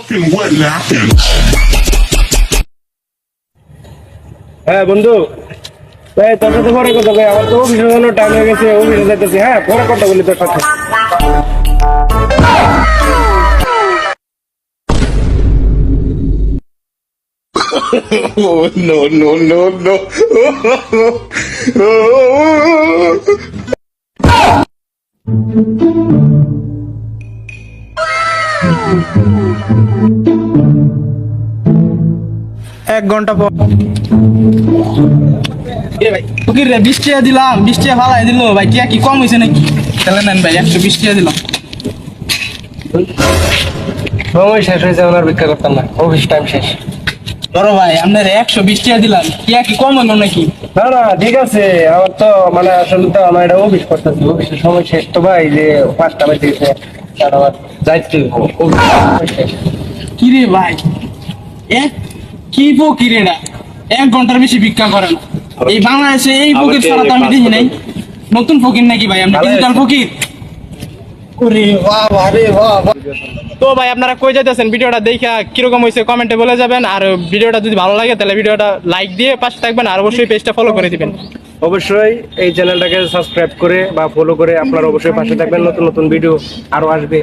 fucking what happened? হ্যাঁ বন্ধু, তোর সাথে পরে কথা কই, আমার তো অফিসের জন্য টাইম হয়ে গেছে, অফিসে যাইতেছি। হ্যাঁ, পরে কথা বলি তোর সাথে। Oh no no no no! এক ঘন্টা পর ফকির রে 20 টাকা দিলাম, 20 টাকা ফালাই দিল ভাই। টিয়া কি কম হয়েছে নাকি? তাহলে নেন ভাই, 120 টাকা দিলাম। সময় শেষ হয়েছে, আমার ভিক্ষা করতাম না, অফিস টাইম শেষ। বড় ভাই আপনার 120 টাকা দিলাম, টিয়া কি কম হলো নাকি? না না, ঠিক আছে। আমার তো মানে আসলে তো আমার এটা অফিস করতেছি, অফিসের সময় শেষ তো ভাই, যে 5টা বেজে গেছে, আমার যাইতে হবে, অফিস সময় শেষ। কি রে ভাই, কি ফকির এটা 1 ঘন্টার বেশি ভিক্ষা করে না। এই বাংলাদেশে এই ফকির ছাড়া তো আমি দেখি নাই। নতুন ফকির নাকি ভাই? আমরা ডিজিটাল ফকির। ওরে বাহ বাহ রে বাহ। তো ভাই আপনারা কই যাইতেছেন? ভিডিওটা দেখা কিরকম হয়েছে কমেন্টে বলে যাবেন। আর ভিডিওটা যদি ভালো লাগে তাহলে ভিডিওটা লাইক দিয়ে পাশে থাকবেন, আর অবশ্যই পেজটা ফলো করে দিবেন। অবশ্যই এই চ্যানেলটাকে সাবস্ক্রাইব করে বা ফলো করে আপনারা অবশ্যই পাশে থাকবেন। নতুন নতুন ভিডিও আরো আসবে।